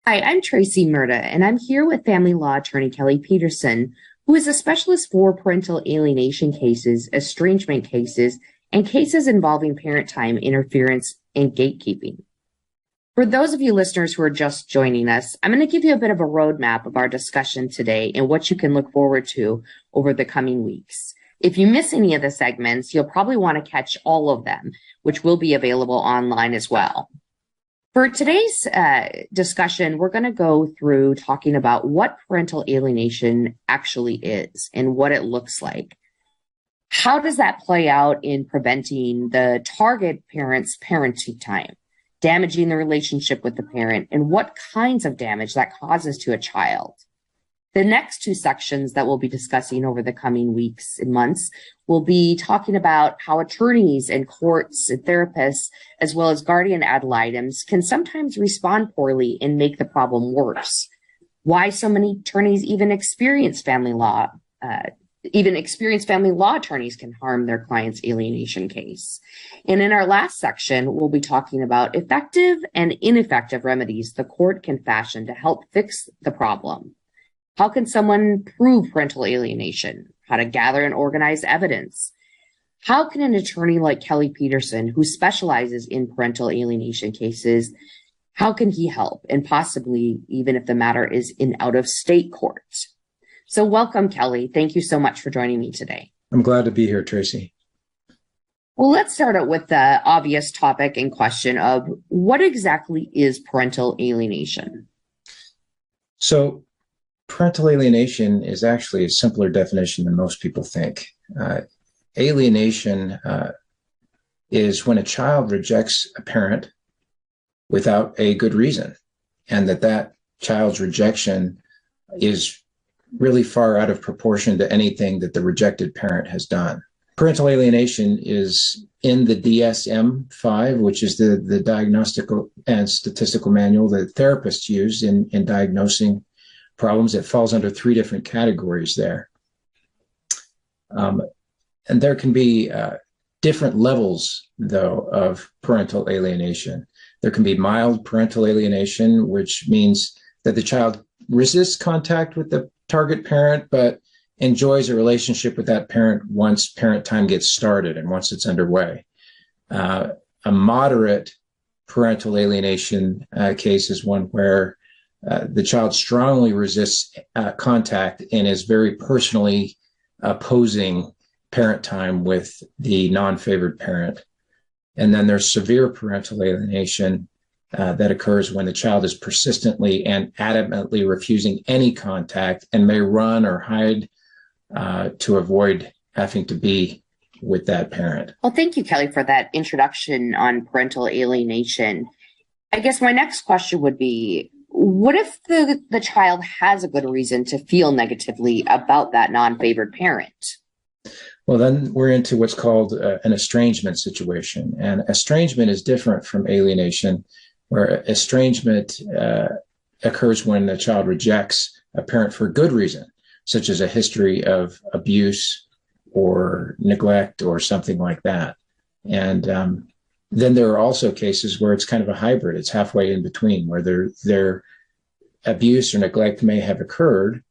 Hi, I'm Tracy Murda, and I'm here with family law attorney Kelly Peterson, who is a specialist for parental alienation cases, estrangement cases, and cases involving parent time interference and gatekeeping. For those of you listeners who are just joining us, I'm going to give you a bit of a roadmap of our discussion today and what you can look forward to over the coming weeks. If you miss any of the segments, you'll probably want to catch all of them, which will be available online as well. For today's discussion, we're going to go through talking about what parental alienation actually is and what it looks like. How does that play out in preventing the target parent's parenting time, damaging the relationship with the parent, and what kinds of damage that causes to a child? The next two sections that we'll be discussing over the coming weeks and months will be talking about how attorneys and courts and therapists, as well as guardian ad litem's, can sometimes respond poorly and make the problem worse. Why so many attorneys experienced family law attorneys can harm their client's alienation case. And in our last section, we'll be talking about effective and ineffective remedies the court can fashion to help fix the problem. How can someone prove parental alienation? How to gather and organize evidence? How can an attorney like Kelly Peterson, who specializes in parental alienation cases, how can he help? And possibly even if the matter is in out-of-state court. So welcome, Kelly. Thank you so much for joining me today. I'm glad to be here, Tracy. Well, let's start out with the obvious topic and question of what exactly is parental alienation? So parental alienation is actually a simpler definition than most people think. Alienation is when a child rejects a parent without a good reason, and that child's rejection is really far out of proportion to anything that the rejected parent has done. Parental alienation is in the DSM-5, which is the diagnostic and statistical manual that therapists use in diagnosing problems. It falls under three different categories there. And there can be different levels, though, of parental alienation. There can be mild parental alienation, which means that the child resists contact with the target parent, but enjoys a relationship with that parent once parent time gets started and once it's underway. A moderate parental alienation case is one where the child strongly resists contact and is very personally opposing parent time with the non-favored parent. And then there's severe parental alienation that occurs when the child is persistently and adamantly refusing any contact and may run or hide to avoid having to be with that parent. Well, thank you, Kelly, for that introduction on parental alienation. I guess my next question would be, what if the child has a good reason to feel negatively about that non-favored parent? Well, then we're into what's called an estrangement situation. And estrangement is different from alienation, where estrangement occurs when the child rejects a parent for good reason, such as a history of abuse or neglect or something like that. And then there are also cases where it's kind of a hybrid. It's halfway in between, where their abuse or neglect may have occurred,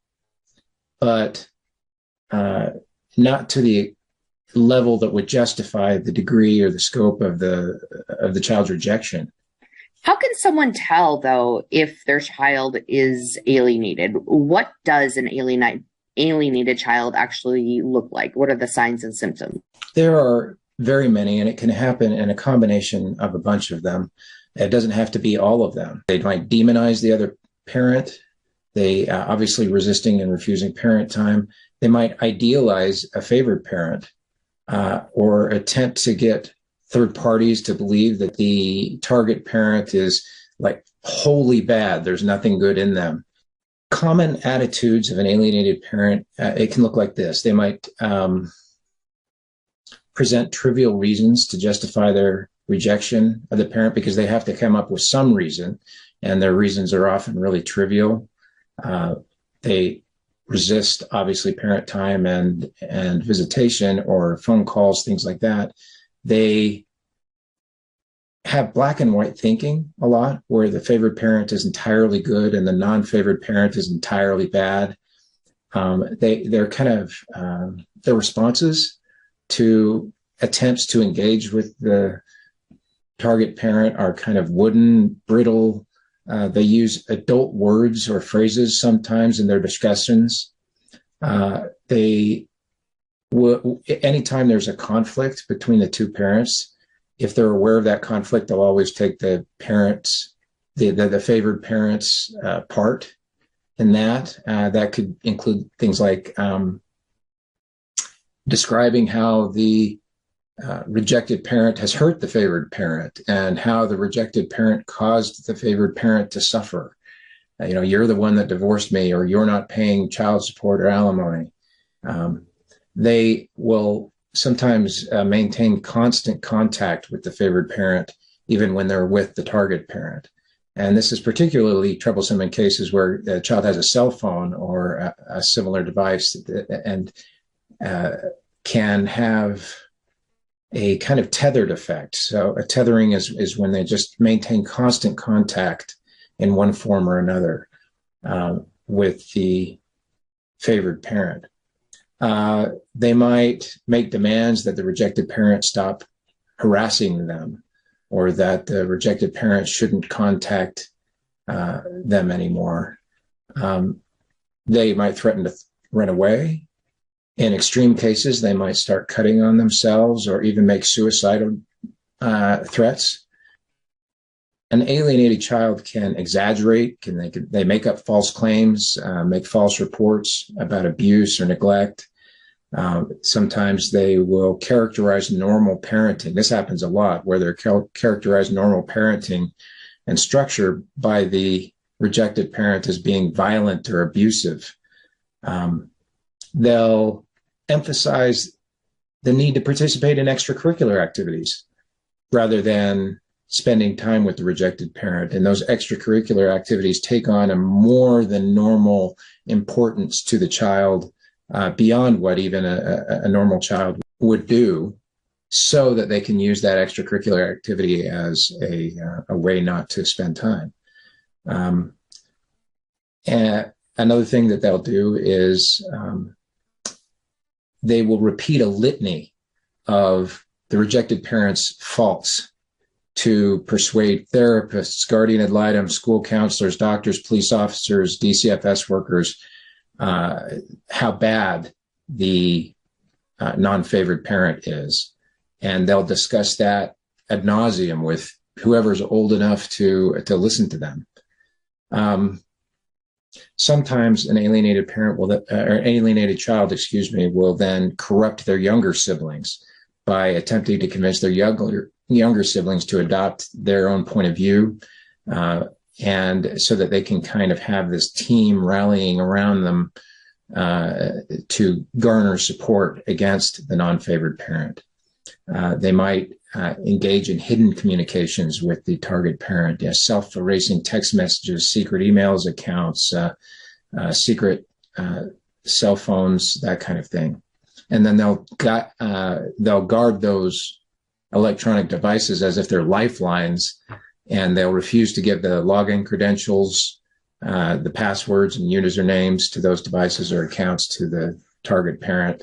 but not to the level that would justify the degree or the scope of the child's rejection. How can someone tell, though, if their child is alienated? What does an alienated child actually look like? What are the signs and symptoms? There are very many, and it can happen in a combination of a bunch of them. It doesn't have to be all of them. They might demonize the other parent. They obviously resisting and refusing parent time. They might idealize a favored parent or attempt to get third parties to believe that the target parent is like wholly bad. There's nothing good in them. Common attitudes of an alienated parent, it can look like this. They might present trivial reasons to justify their rejection of the parent because they have to come up with some reason, and their reasons are often really trivial. They resist, obviously, parent time and visitation or phone calls, things like that. They have black and white thinking a lot, where the favored parent is entirely good and the non-favored parent is entirely bad. They're kind of their responses to attempts to engage with the target parent are kind of wooden, brittle. They use adult words or phrases sometimes in their discussions. They will, anytime there's a conflict between the two parents, if they're aware of that conflict, they'll always take the parents, the favored parents' part in that. That could include things like describing how the rejected parent has hurt the favored parent and how the rejected parent caused the favored parent to suffer. You're the one that divorced me, or you're not paying child support or alimony. They will sometimes maintain constant contact with the favored parent, even when they're with the target parent. And this is particularly troublesome in cases where the child has a cell phone or a similar device and can have a kind of tethered effect. So a tethering is when they just maintain constant contact in one form or another with the favored parent. They might make demands that the rejected parent stop harassing them, or that the rejected parent shouldn't contact them anymore. They might threaten to run away. In extreme cases, they might start cutting on themselves or even make suicidal threats. An alienated child can exaggerate, they make up false claims, make false reports about abuse or neglect. Sometimes they will characterize normal parenting. This happens a lot, where they're characterize normal parenting and structure by the rejected parent as being violent or abusive. They'll emphasize the need to participate in extracurricular activities rather than spending time with the rejected parent. And those extracurricular activities take on a more than normal importance to the child, beyond what even a normal child would do, so that they can use that extracurricular activity as a way not to spend time. And another thing that they'll do is they will repeat a litany of the rejected parent's faults to persuade therapists, guardian ad litem, school counselors, doctors, police officers, DCFS workers, how bad the non-favored parent is. And they'll discuss that ad nauseum with whoever's old enough to listen to them. Sometimes an alienated parent or alienated child, will then corrupt their younger siblings by attempting to convince their younger siblings to adopt their own point of view, and so that they can kind of have this team rallying around them to garner support against the non-favored parent. They might engage in hidden communications with the target parent, self-erasing text messages, secret emails accounts, secret cell phones, that kind of thing. And then they'll guard those electronic devices as if they're lifelines, and they'll refuse to give the login credentials, the passwords and usernames to those devices or accounts to the target parent.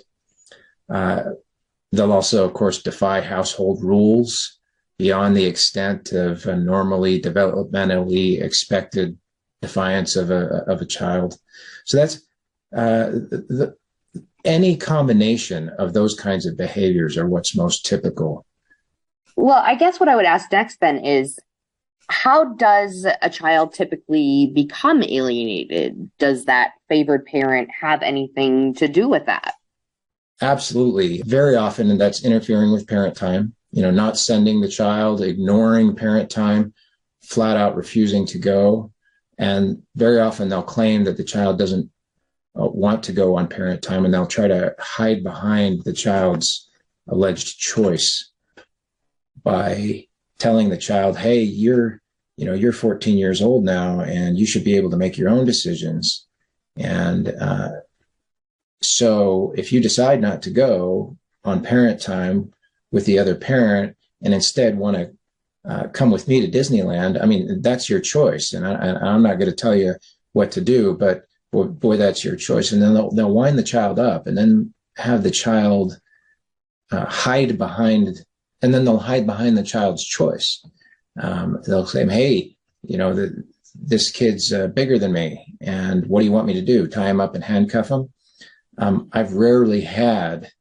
They'll also, of course, defy household rules beyond the extent of a normally developmentally expected defiance of a child. So that's any combination of those kinds of behaviors are what's most typical. Well, I guess what I would ask next then is, how does a child typically become alienated? Does that favored parent have anything to do with that? Absolutely. Very often that's interfering with parent time, not sending the child, ignoring parent time, flat out refusing to go. And very often they'll claim that the child doesn't want to go on parent time, and they'll try to hide behind the child's alleged choice by telling the child, hey, you're 14 years old now, and you should be able to make your own decisions. And so if you decide not to go on parent time with the other parent and instead want come with me to Disneyland. I mean, that's your choice. And I'm not going to tell you what to do, but boy, that's your choice. And then they'll wind the child up and then have the child hide behind, and then they'll hide behind the child's choice. They'll say, hey, this kid's bigger than me. And what do you want me to do? Tie him up and handcuff him? I've rarely had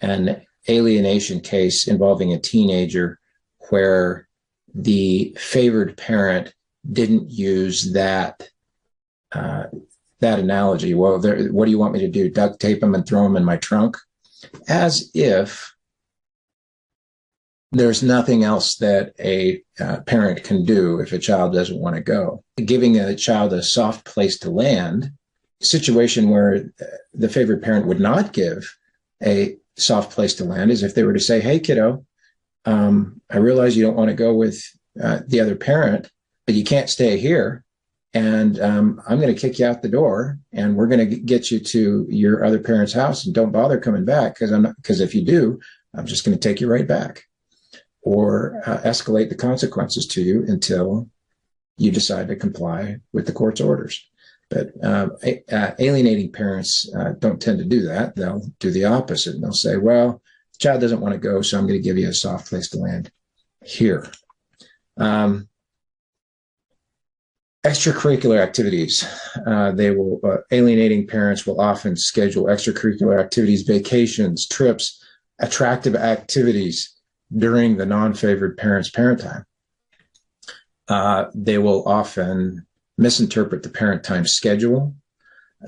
an alienation case involving a teenager where the favored parent didn't use that analogy. Well, what do you want me to do? Duct tape them and throw them in my trunk? As if there's nothing else that a parent can do if a child doesn't want to go. Giving a child a soft place to land, situation where the favored parent would not give a soft place to land is if they were to say, hey, kiddo, I realize you don't want to go with the other parent, but you can't stay here. And I'm going to kick you out the door, and we're going to get you to your other parent's house, and don't bother coming back because if you do, I'm just going to take you right back, or escalate the consequences to you until you decide to comply with the court's orders. But alienating parents don't tend to do that. They'll do the opposite. And they'll say, well, the child doesn't want to go, so I'm going to give you a soft place to land here. Extracurricular activities. Alienating parents will often schedule extracurricular activities, vacations, trips, attractive activities during the non-favored parent's parent time. They will often misinterpret the parent time schedule.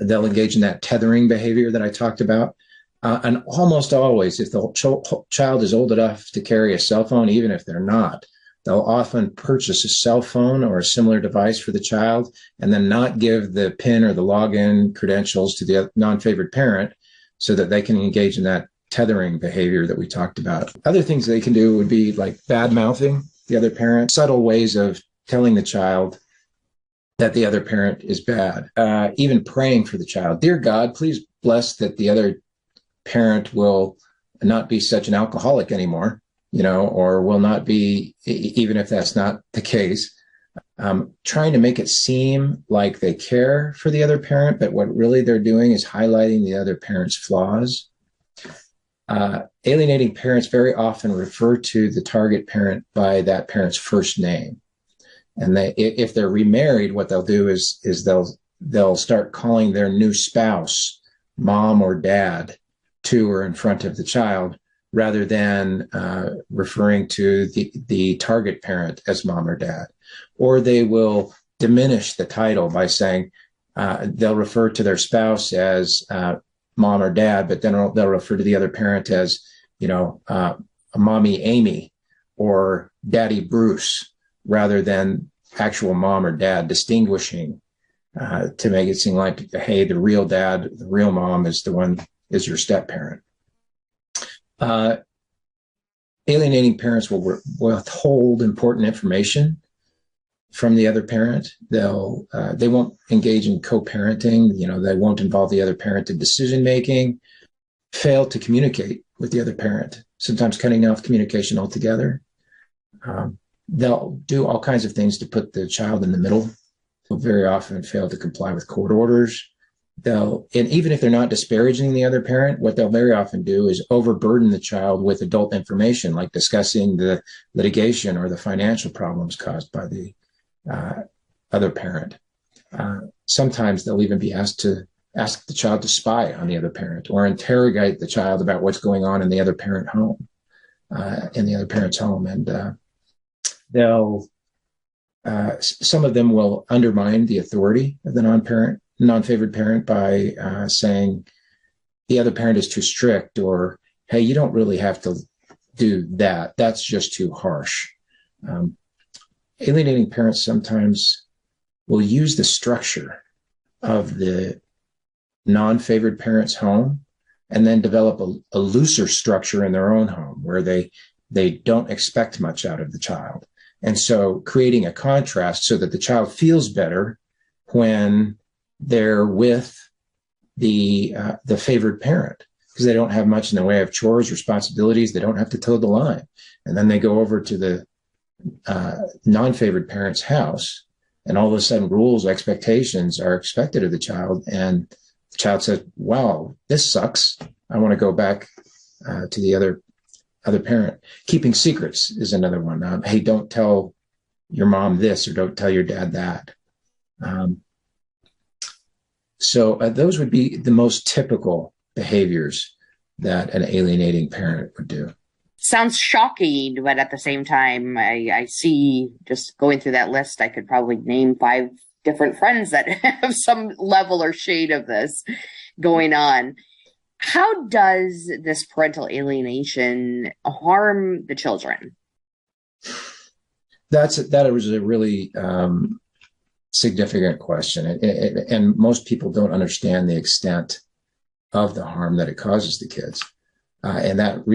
They'll engage in that tethering behavior that I talked about. And almost always, if the child is old enough to carry a cell phone, even if they're not, they'll often purchase a cell phone or a similar device for the child and then not give the PIN or the login credentials to the non-favored parent so that they can engage in that tethering behavior that we talked about. Other things they can do would be like bad-mouthing the other parent, subtle ways of telling the child that the other parent is bad, even praying for the child. Dear God, please bless that the other parent will not be such an alcoholic anymore, or will not be, even if that's not the case. Trying to make it seem like they care for the other parent, but what really they're doing is highlighting the other parent's flaws. Alienating parents very often refer to the target parent by that parent's first name. And if they're remarried, what they'll do is they'll start calling their new spouse mom or dad to or in front of the child, rather than referring to the target parent as mom or dad. Or they will diminish the title by saying they'll refer to their spouse as mom or dad, but then they'll refer to the other parent as, mommy Amy or daddy Bruce, rather than actual mom or dad, distinguishing to make it seem like, hey, the real dad, the real mom is your step parent. Alienating parents will withhold important information from the other parent. They won't engage in co-parenting. They won't involve the other parent in decision making. Fail to communicate with the other parent, sometimes cutting off communication altogether. They'll do all kinds of things to put the child in the middle. They'll very often fail to comply with court orders. And even if they're not disparaging the other parent, what they'll very often do is overburden the child with adult information, like discussing the litigation or the financial problems caused by the other parent. Sometimes they'll even be asked to ask the child to spy on the other parent or interrogate the child about what's going on in the other parent home, in the other parent's home. And some of them will undermine the authority of the non-favored parent by saying the other parent is too strict, or, hey, you don't really have to do that. That's just too harsh. Alienating parents sometimes will use the structure of the non-favored parent's home and then develop a looser structure in their own home where they don't expect much out of the child. And so creating a contrast so that the child feels better when they're with the favored parent, because they don't have much in the way of chores, responsibilities. They don't have to toe the line. And then they go over to the non-favored parent's house, and all of a sudden rules, expectations are expected of the child, and the child says, wow, this sucks. I want to go back to the other parent. Keeping secrets is another one. Hey, don't tell your mom this, or don't tell your dad that. So those would be the most typical behaviors that an alienating parent would do. Sounds shocking, but at the same time, I see, just going through that list, I could probably name 5 different friends that have some level or shade of this going on. How does this parental alienation harm the children? That was a really significant question, and most people don't understand the extent of the harm that it causes the kids. And that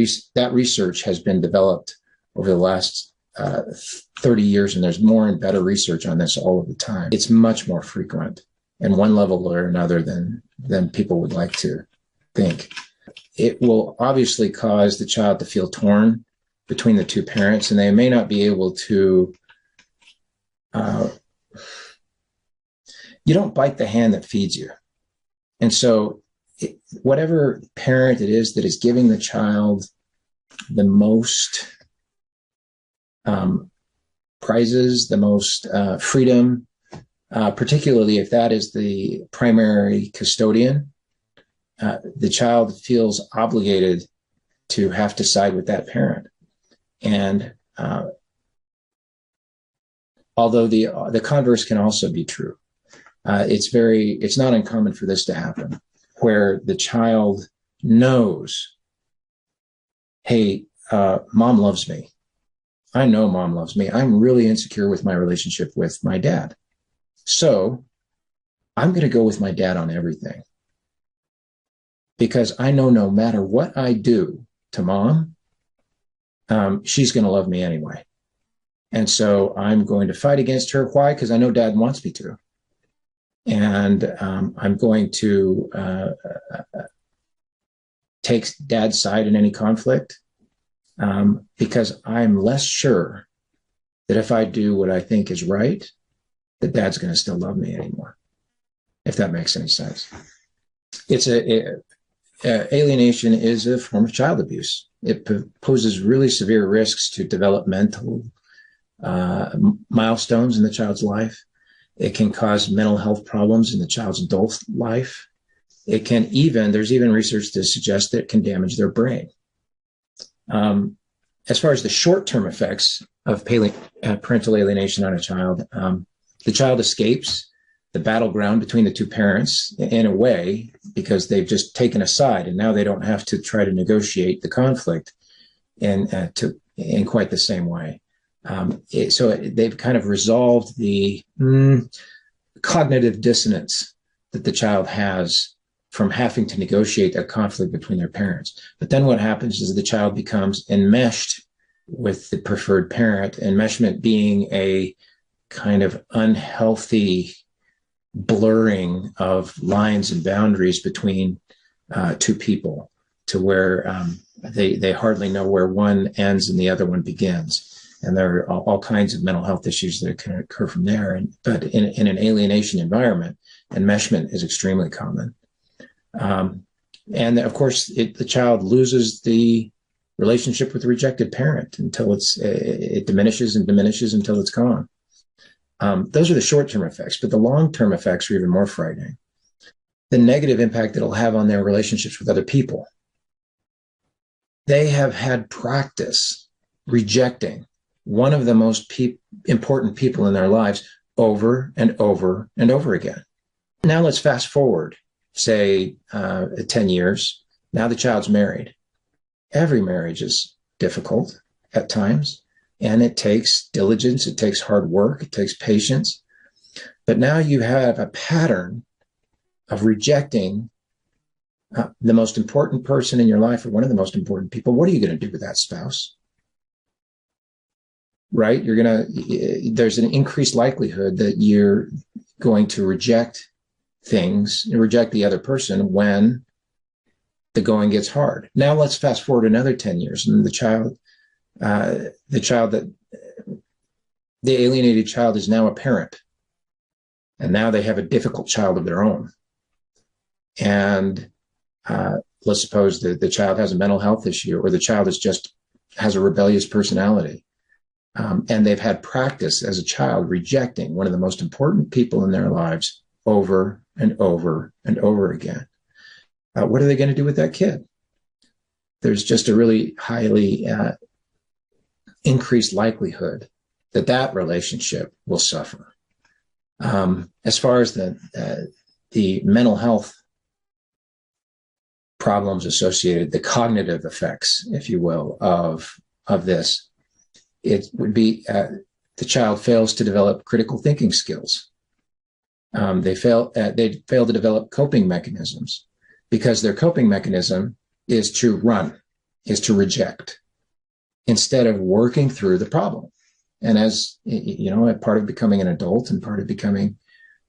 research has been developed over the last 30 years, and there's more and better research on this all of the time. It's much more frequent in one level or another than people would like to think. It will obviously cause the child to feel torn between the two parents, and they may not be able to. You don't bite the hand that feeds you, and so whatever parent it is that is giving the child the most prizes, the most freedom, particularly if that is the primary custodian, the child feels obligated to have to side with that parent. And although the converse can also be true, it's not uncommon for this to happen, where the child knows, hey, mom loves me. I know mom loves me. I'm really insecure with my relationship with my dad. So I'm going to go with my dad on everything, because I know no matter what I do to mom, she's going to love me anyway. And so I'm going to fight against her. Why? Because I know dad wants me to. And I'm going to take dad's side in any conflict, because I'm less sure that if I do what I think is right, that dad's going to still love me anymore, if that makes any sense. Alienation is a form of child abuse. It poses really severe risks to developmental milestones in the child's life. It can cause mental health problems in the child's adult life. There's even research to suggest that it can damage their brain. As far as the short-term effects of parental alienation on a child, the child escapes the battleground between the two parents in a way, because they've just taken a side, and now they don't have to try to negotiate the conflict in quite the same way. So they've kind of resolved the cognitive dissonance that the child has from having to negotiate a conflict between their parents. But then what happens is the child becomes enmeshed with the preferred parent, enmeshment being a kind of unhealthy blurring of lines and boundaries between two people, to where they hardly know where one ends and the other one begins. And there are all kinds of mental health issues that can occur from there. But in an alienation environment, enmeshment is extremely common. And of course, the child loses the relationship with the rejected parent until it diminishes and diminishes until it's gone. Those are the short-term effects, but the long-term effects are even more frightening. The negative impact it'll have on their relationships with other people. They have had practice rejecting one of the most important people in their lives over and over and over again. Now let's fast forward, say 10 years. Now the child's married. Every marriage is difficult at times, and it takes diligence, it takes hard work, it takes patience. But now you have a pattern of rejecting the most important person in your life, or one of the most important people. What are you going to do with that spouse? Right? There's an increased likelihood that you're going to reject the other person when the going gets hard. Now let's fast forward another 10 years, and the child that the alienated child is now a parent, and now they have a difficult child of their own. And let's suppose that the child has a mental health issue, or the child has a rebellious personality. And they've had practice as a child rejecting one of the most important people in their lives over and over and over again. What are they going to do with that kid? There's just a really highly increased likelihood that that relationship will suffer. As far as the mental health problems associated, the cognitive effects, if you will, of this, it would be the child fails to develop critical thinking skills. They fail to develop coping mechanisms, because their coping mechanism is to run, is to reject, instead of working through the problem. And as you know, a part of becoming an adult and part of becoming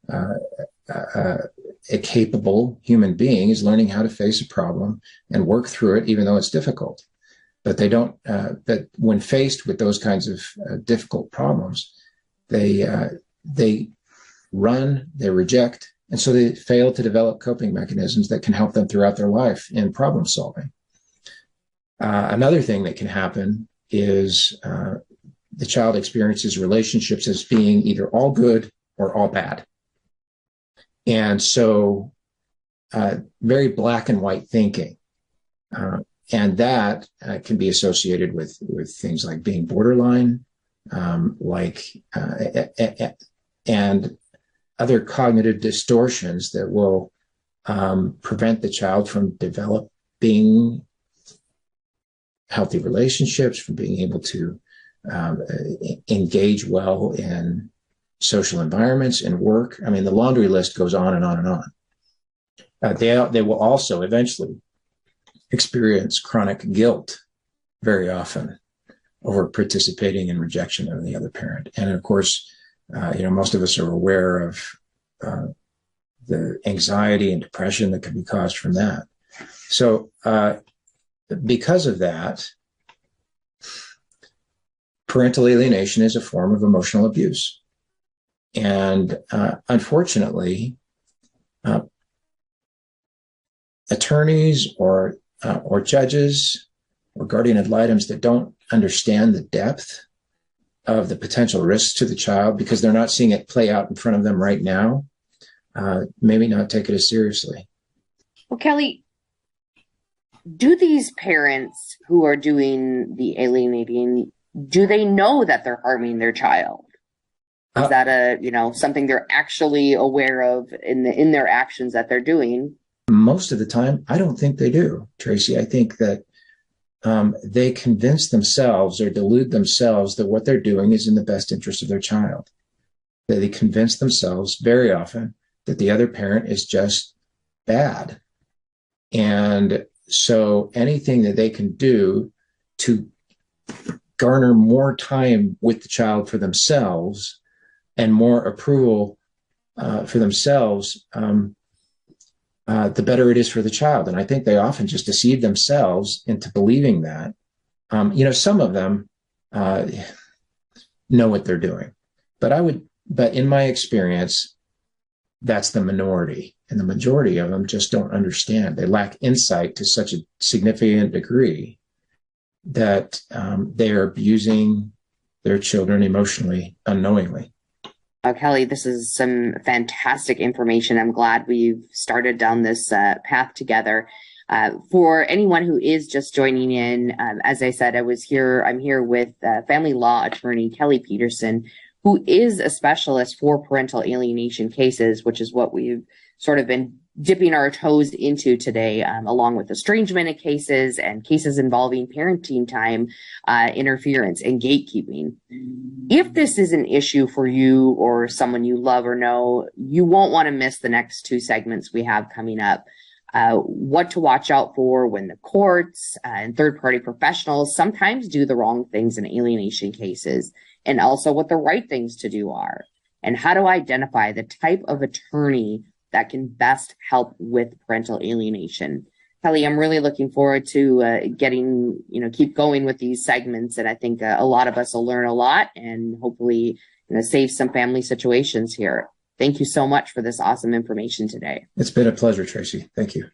a capable human being is learning how to face a problem and work through it, even though it's difficult. But they don't. But when faced with those kinds of difficult problems, they run, they reject, and so they fail to develop coping mechanisms that can help them throughout their life in problem solving. Another thing that can happen is the child experiences relationships as being either all good or all bad. And so very black and white thinking. And that can be associated with things like being borderline, and other cognitive distortions that will prevent the child from developing healthy relationships, from being able to engage well in social environments and work. I mean, the laundry list goes on and on and on. They will also eventually experience chronic guilt very often over participating in rejection of the other parent. And of course, most of us are aware of the anxiety and depression that can be caused from that. So because of that, parental alienation is a form of emotional abuse. And unfortunately, attorneys or judges or guardian ad litems that don't understand the depth of the potential risks to the child, because they're not seeing it play out in front of them right now, maybe not take it as seriously. Well, Kelly, do these parents who are doing the alienating, do they know that they're harming their child? Is that something they're actually aware of in their actions that they're doing? Most of the time, I don't think they do, Tracy. I think that they convince themselves or delude themselves that what they're doing is in the best interest of their child. They convince themselves very often that the other parent is just bad. And so anything that they can do to garner more time with the child for themselves and more approval for themselves, the better it is for the child. And I think they often just deceive themselves into believing that. Some of them know what they're doing, but in my experience, that's the minority. And the majority of them just don't understand. They lack insight to such a significant degree that they are abusing their children emotionally, unknowingly. Kelly, this is some fantastic information. I'm glad we've started down this path together. For anyone who is just joining in, as I said, I'm here with family law attorney Kelly Peterson, who is a specialist for parental alienation cases, which is what we've sort of been dipping our toes into today, along with estrangement cases and cases involving parenting time, interference, and gatekeeping. If this is an issue for you or someone you love or know, you won't want to miss the next two segments we have coming up. What to watch out for when the courts and third-party professionals sometimes do the wrong things in alienation cases, and also what the right things to do are, and how to identify the type of attorney that can best help with parental alienation. Kelly, I'm really looking forward to keep going with these segments. And I think a lot of us will learn a lot and hopefully, save some family situations here. Thank you so much for this awesome information today. It's been a pleasure, Tracy. Thank you.